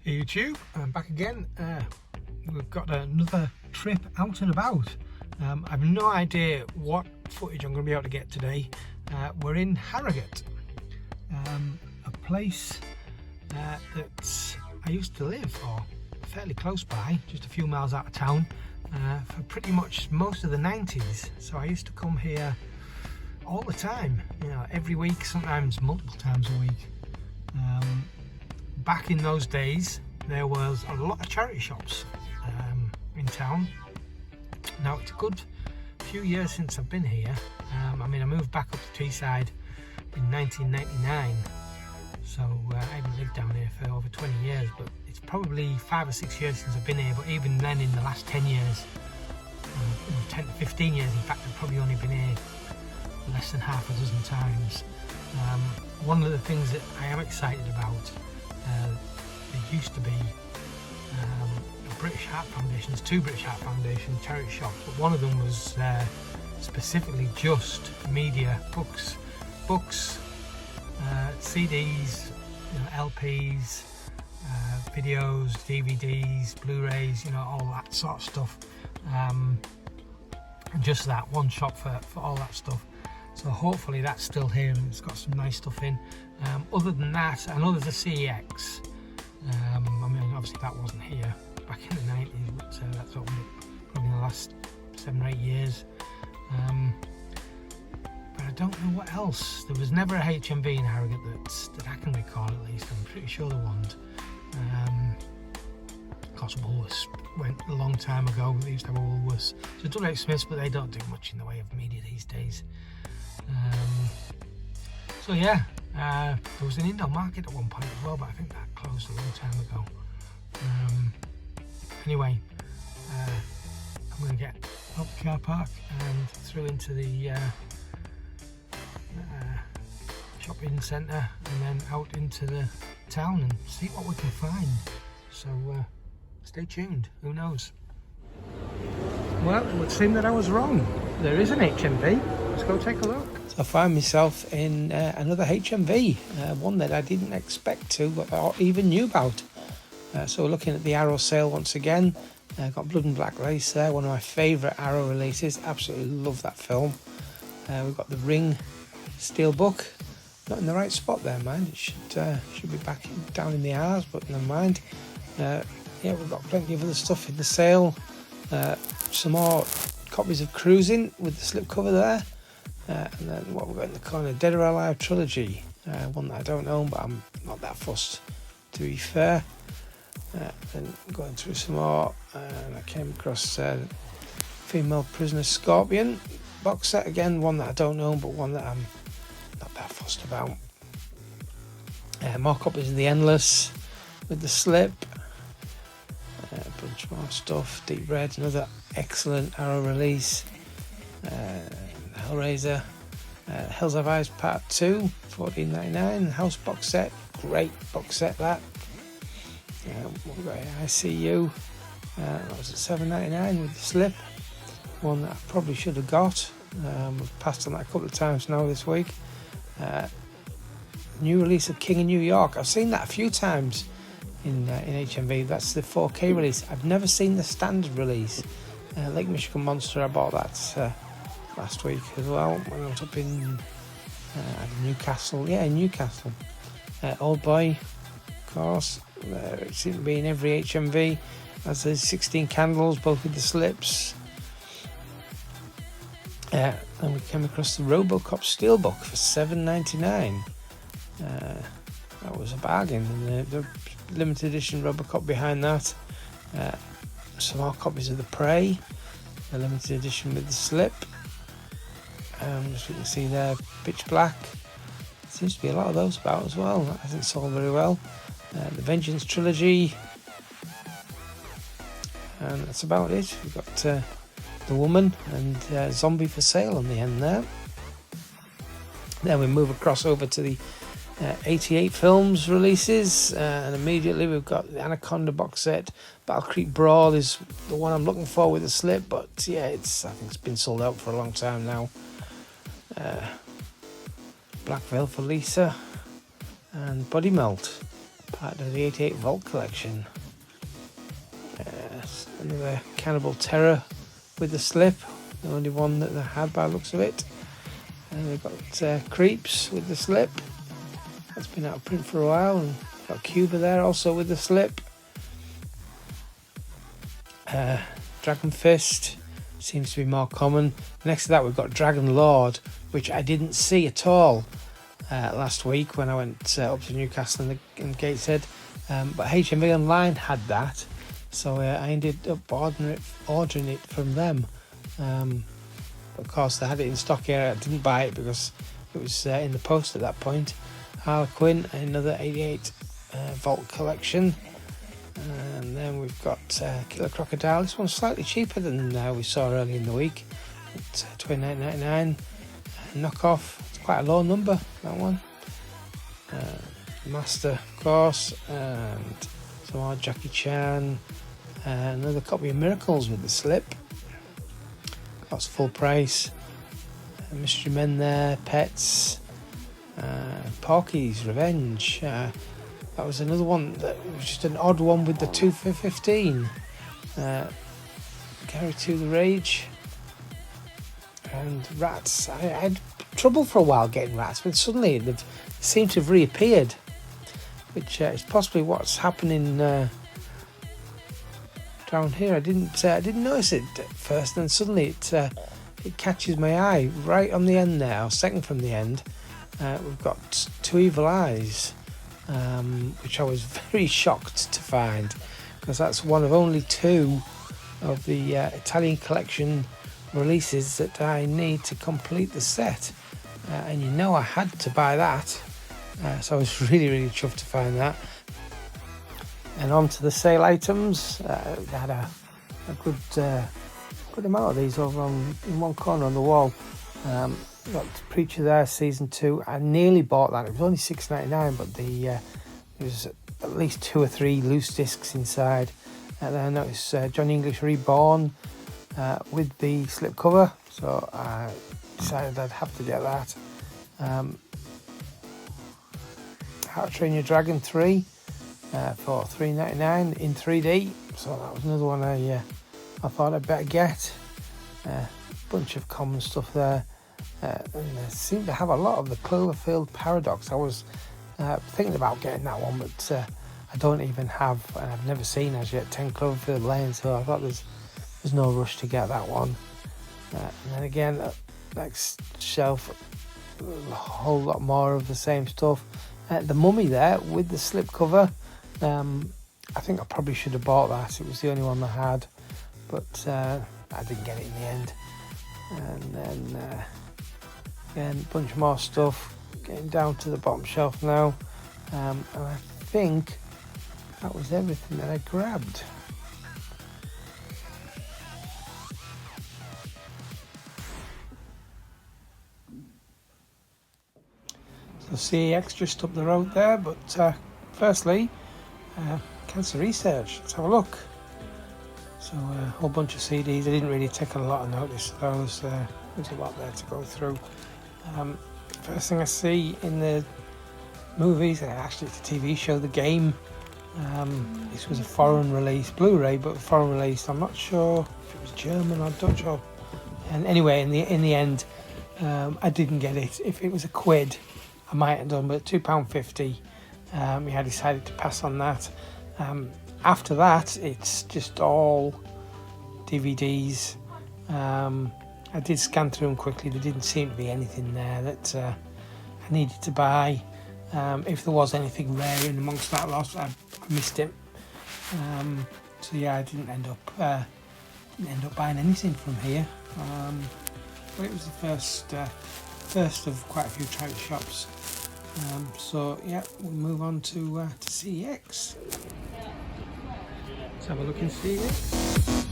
Hey YouTube, I'm back again. We've got another trip out and about. I've no idea what footage I'm going to be able to get today. We're in Harrogate, a place that I used to live, or fairly close by, just a few miles out of town, for pretty much most of the 90s. So I used to come here all the time, you know, every week, sometimes multiple times a week. Back in those days, there was a lot of charity shops in town. Now it's a good few years since I've been here. I mean, I moved back up to Teesside in 1999, so I haven't lived down here for over 20 years, but it's probably 5 or 6 years since I've been here. But even then, in the last 10 years, 10 to 15 years in fact, I've probably only been here less than half a dozen times. One of the things that I am excited about, there used to be a British Heart Foundation, there's two British Heart Foundation charity shops, but one of them was specifically just media, books, CDs, you know, LPs, videos, DVDs, Blu-rays, you know, all that sort of stuff. And just that one shop for all that stuff. So hopefully that's still here and it's got some nice stuff in. Other than that, I know there's a CEX. I mean, obviously that wasn't here back in the 90s, but that's opened up probably in the last 7 or 8 years. But I don't know what else. There was never a HMV in Harrogate that I can recall, at least. I'm pretty sure there wasn't. Of course, Woolworths went a long time ago. They used to have a Woolworths. So WH Smiths, but they don't do much in the way of media these days. So yeah, there was an indoor market at one point as well, but I think that closed a long time ago. Anyway, I'm going to get up the car park and through into the shopping centre and then out into the town and see what we can find. So stay tuned, who knows. Well, it would seem that I was wrong. There is an HMV. Let's go take a look. So I find myself in another HMV, one that I didn't expect to or even knew about. So we're looking at the Arrow sale once again. Got Blood and Black Lace there, one of my favourite Arrow releases. Absolutely love that film. We've got the Ring Steelbook. Not in the right spot there, mind. It should be back down in the R's, but never mind. Yeah, we've got plenty of other stuff in the sale. Some more copies of Cruising with the slipcover there. And then what we've got in the corner, Dead or Alive Trilogy. One that I don't own, but I'm not that fussed, to be fair. Then going through some more, and I came across Female Prisoner Scorpion box set. Again, one that I don't own, but one that I'm not that fussed about. More copies of The Endless with the slip. A bunch more stuff. Deep Red, another excellent Arrow release. Hellraiser, Hills Have Eyes Part 2, $14.99. House box set, great box set that. We've got ICU, that was at $7.99 with the slip. One that I probably should have got. We've passed on that a couple of times now this week. New release of King of New York. I've seen that a few times in HMV. That's the 4K release. I've never seen the standard release. Lake Michigan Monster, I bought that last week as well when I was up in Newcastle. Yeah, Newcastle. Old Boy, of course. It seems to be in every HMV. As there's 16 candles, both with the slips. And we came across the RoboCop Steelbook for $7.99. That was a bargain. And the limited edition RoboCop behind that. Some more copies of The Prey, the limited edition with the slip. As you can see there, Pitch Black. Seems to be a lot of those about as well. That hasn't sold very well. The Vengeance Trilogy. And that's about it. We've got The Woman and Zombie for sale on the end there. Then we move across over to the 88 Films releases, and immediately we've got the Anaconda box set. Battle Creek Brawl is the one I'm looking for with the slip, but yeah, I think it's been sold out for a long time now. Black Veil for Lisa and Body Melt. part of the 88 Vault collection. Another Cannibal Terror with the slip, the only one that they had by the looks of it. And we've got Creeps with the slip, that's been out of print for a while, and got Cuba there also with the slip. Dragon Fist seems to be more common. Next to that we've got Dragon Lord, which I didn't see at all last week when I went up to Newcastle and Gateshead, but HMV Online had that, so I ended up ordering it from them. Of course they had it in stock here. I didn't buy it because it was in the post at that point. Harlequin, another 88 Vault collection. And then we've got Killer Crocodile. This one's slightly cheaper than we saw earlier in the week at $29.99. Knockoff, it's quite a low number, that one. Master, of course, and some more Jackie Chan. Another copy of Miracles with the slip. That's full price. Mystery Men there, Pets, Porky's Revenge. That was another one that was just an odd one with the 2 for $15. Carry to the Rage. And Rats. I had trouble for a while getting Rats, but suddenly they seem to have reappeared, which is possibly what's happening down here. I didn't notice it at first, and then suddenly it catches my eye right on the end there, or second from the end. We've got Two Evil Eyes, which I was very shocked to find, because that's one of only two of the Italian collection releases that I need to complete the set, and I had to buy that, so I was really chuffed to find that. And on to the sale items. We had a good amount of these over in one corner on the wall. Got Preacher there, season 2. I nearly bought that. It was only $6.99, but there was at least 2 or 3 loose discs inside. And then I noticed Johnny English Reborn with the slipcover, so I decided I'd have to get that. How to Train Your Dragon 3 for $3.99 in 3D. So that was another one I thought I'd better get. Bunch of common stuff there. And they seem to have a lot of the Cloverfield Paradox. I was thinking about getting that one, but I don't even have, and I've never seen as yet, 10 Cloverfield Lane, so I thought there's no rush to get that one. And then again, next shelf, a whole lot more of the same stuff. The Mummy there with the slipcover. I think I probably should have bought that. It was the only one I had, but I didn't get it in the end. And then again, a bunch more stuff. Getting down to the bottom shelf now, and I think that was everything that I grabbed. So CEX just up the road there, but firstly, cancer research. Let's have a look. So a whole bunch of CDs. I didn't really take a lot of notice of those. There's a lot there to go through. First thing I see in the movies, actually it's a TV show, The Game. This was a foreign release, Blu-ray, but foreign release. I'm not sure if it was German or Dutch, and anyway, in the end, I didn't get it. If it was a quid, I might have done, but £2.50. I decided to pass on that. After that, it's just all DVDs. I did scan through them quickly. There didn't seem to be anything there that I needed to buy. If there was anything rare in amongst that lot, I missed it. So yeah, I didn't end up buying anything from here. But it was the first of quite a few charity shops. So yeah, we'll move on to CEX. Let's have a look in CEX.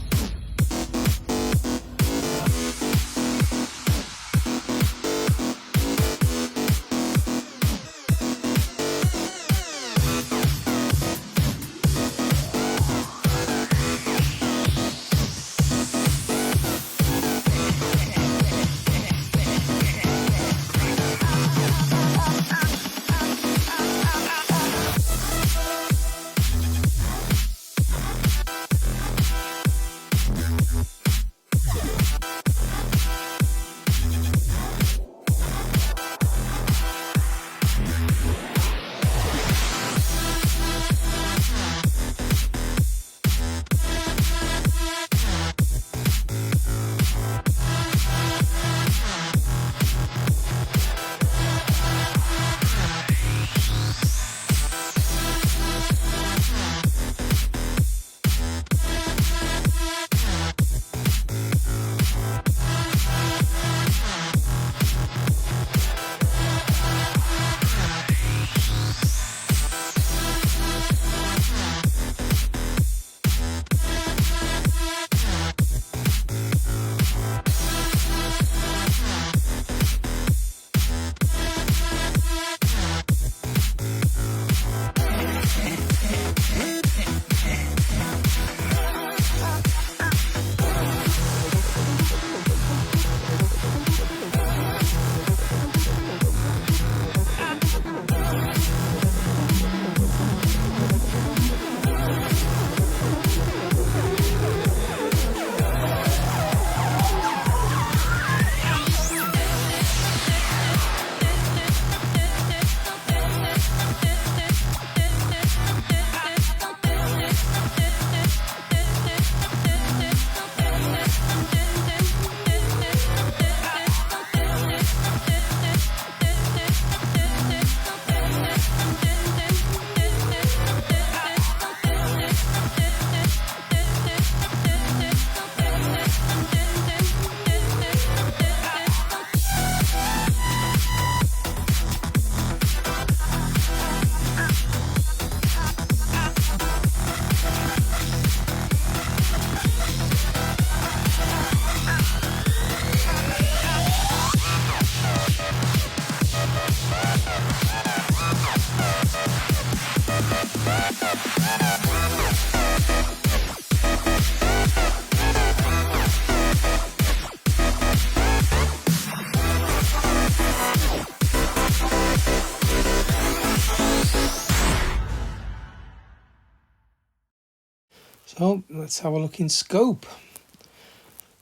So let's have a look in scope.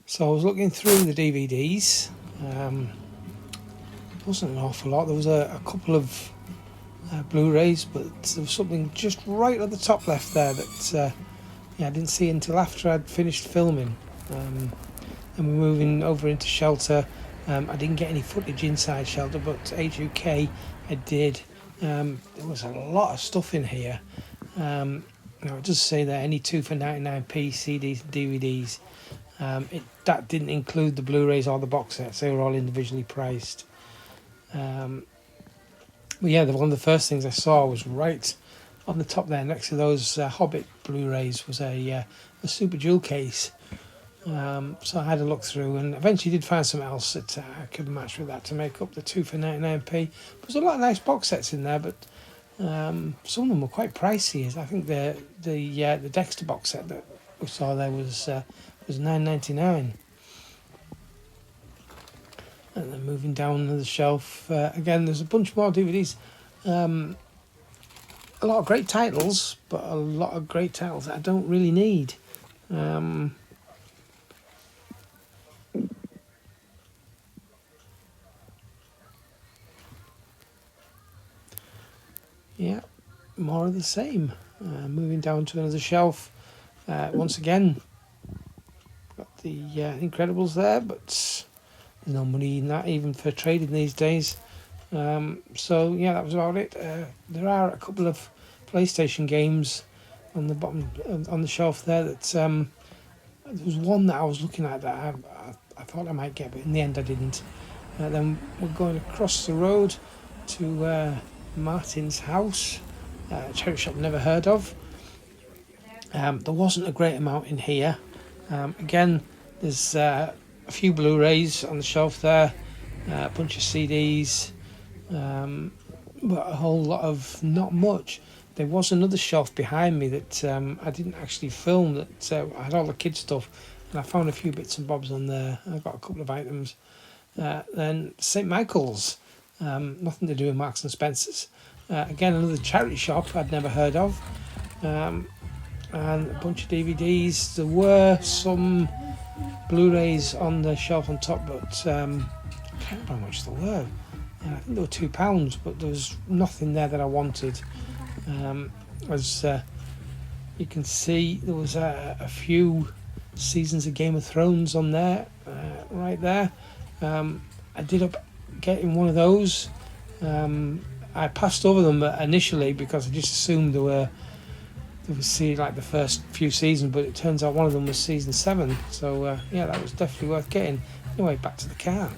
So I was looking through the DVDs. Wasn't an awful lot. There was a couple of Blu-rays, but there was something just right at the top left there that I didn't see until after I'd finished filming. And we're moving over into Shelter. I didn't get any footage inside Shelter, but HUK I did. There was a lot of stuff in here. Now it does say that any 2 for 99p CDs and DVDs. That didn't include the Blu-rays or the box sets. They were all individually priced. But yeah, one of the first things I saw was right on the top there, next to those Hobbit Blu-rays, was a Super Jewel case. So I had a look through and eventually did find something else that I could match with that to make up the 2 for 99p. There's a lot of nice box sets in there, but some of them were quite pricey. I think the Dexter box set that we saw there was $9.99. And then moving down the shelf, again, there's a bunch more DVDs. A lot of great titles, but a lot of great titles that I don't really need. Yeah, more of the same. Moving down to another shelf. Once again, got the Incredibles there, but there's no money in that even for trading these days. So yeah, that was about it. There are a couple of PlayStation games on the bottom on the shelf there. That there was one that I was looking at that I thought I might get, but in the end I didn't. Then we're going across the road to Martin's house, a charity shop never heard of. There wasn't a great amount in here. Again, there's a few Blu-rays on the shelf there, a bunch of CDs, but a whole lot of not much. There was another shelf behind me that I didn't actually film, that I had all the kids stuff, and I found a few bits and bobs on there. I got a couple of items. Then St Michael's, nothing to do with Marks and Spencer's. Again, another charity shop I'd never heard of, and a bunch of DVDs. There were some Blu-rays on the shelf on top, but I can't remember how much there were. I think they were £2, but there was nothing there that I wanted. As you can see, there was a few seasons of Game of Thrones on there, right there. I did up getting one of those. I passed over them initially because I just assumed there was like the first few seasons, but it turns out one of them was season 7. So yeah, that was definitely worth getting. Anyway, back to the car.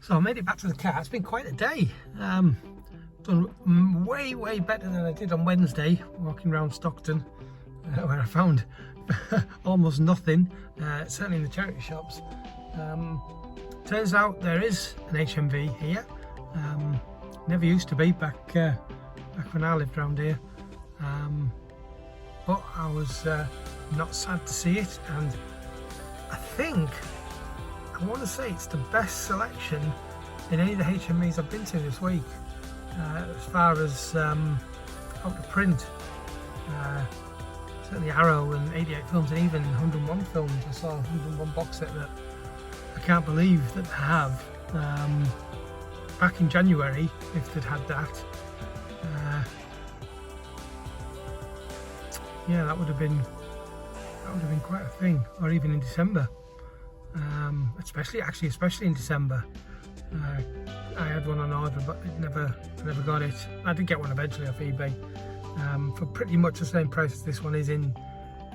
So I made it back to the car. It's been quite a day. Done way better than I did on Wednesday, walking around Stockton, where I found almost nothing, certainly in the charity shops. Turns out there is an HMV here. Never used to be back when I lived around here, but I was not sad to see it, and I want to say it's the best selection in any of the HMVs I've been to this week, as far as out of print. Certainly Arrow and 88 Films, and even 101 Films. I saw a 101 box set that I can't believe that they have. Back in January, if they'd had that, yeah, that would have been quite a thing. Or even in December, especially in December. I had one on order, but I never got it. I did get one eventually off eBay for pretty much the same price as this one is in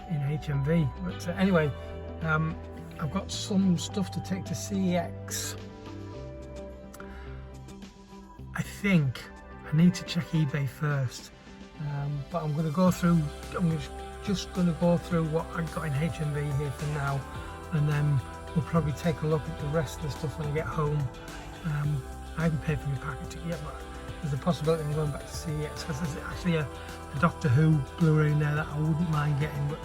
HMV. But anyway, I've got some stuff to take to CEX. I think I need to check eBay first, but I'm just going to go through what I got in HMV here for now, and then we'll probably take a look at the rest of the stuff when I get home. I haven't paid for my packet ticket yet, but there's a possibility of going back to CEX, because there's actually a Doctor Who Blu-ray in there that I wouldn't mind getting, but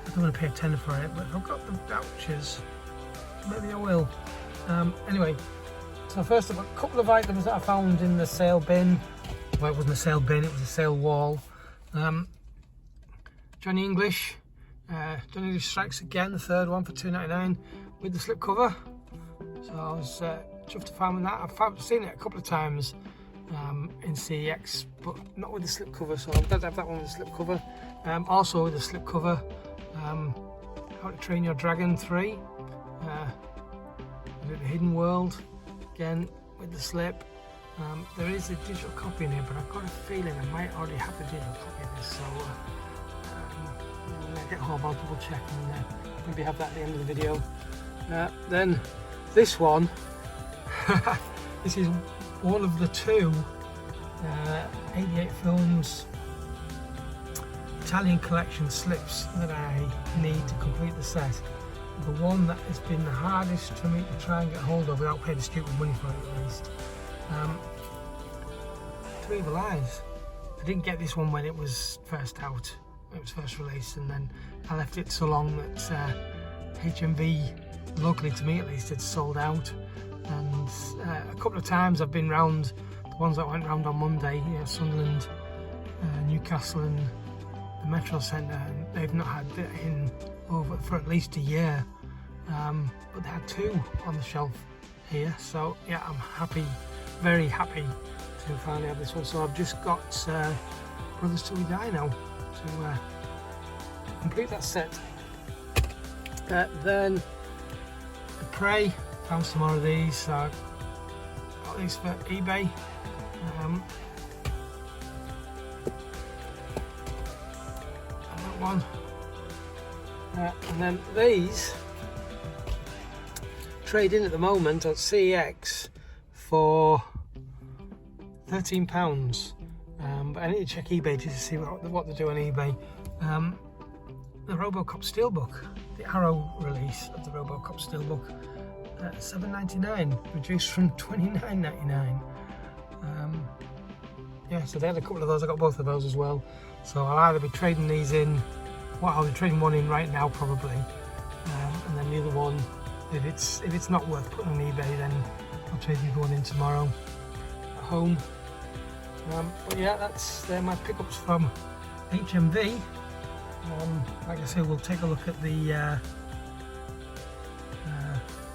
I don't want to pay a tenner for it. But if I've got the vouchers, maybe I will. Anyway, so first I've got a couple of items that I found in the sale bin. Well, it wasn't a sale bin, it was a sale wall. Johnny English Strikes Again, the third one for £2.99 with the slipcover. So I was chuffed to find that. I've seen it a couple of times in CEX, but not with the slipcover, so I'm glad to have that one with the slipcover. Also with the slipcover, How to Train Your Dragon 3, the Hidden World, again with the slip. There is a digital copy in here, but I've got a feeling I might already have the digital copy of this, so when I get home I'll double check and maybe have that at the end of the video. Then this one, this is one of the two 88 Films Italian collection slips that I need to complete the set. The one that has been the hardest for me to try and get hold of without paying the stupid money for it, at least. Two Evil Eyes. I didn't get this one when it was first out, when it was first released, and then I left it so long that HMV, locally to me at least, had sold out. And a couple of times I've been round, the ones that went round on Monday, Sunderland, Newcastle and the Metro Centre, and they've not had it in over for at least a year, but they had two on the shelf here, so yeah, I'm happy, very happy to finally have this one. So I've just got Brothers Till We Die now to complete that set. Then the Prey, found some more of these, so I got these for eBay. And that one. And then these trade in at the moment at CEX for £13, but I need to check eBay just to see what they do on eBay. The RoboCop Steelbook, the Arrow release of the RoboCop Steelbook, £7.99, reduced from £29.99. Yeah, so they had a couple of those. I got both of those as well, so I'll either be trading these in. Well, I'll be trading one in right now probably, and then the other one, if it's not worth putting on eBay, then I'll trade the other one in tomorrow at home. But yeah, they're my pickups from HMV. Like I say, we'll take a look at the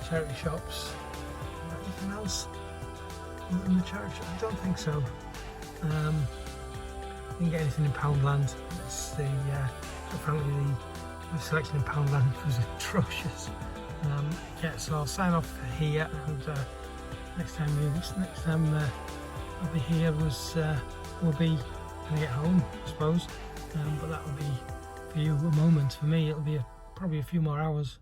charity shops. Anything else other than the charity shop? I don't think so. Didn't get anything in Poundland. It's the frankly the selection in Poundland was atrocious. Yeah, so I'll sign off here, and next time I'll be here will be when I get home, I suppose. But that will be for you a moment. For me, it'll be probably a few more hours.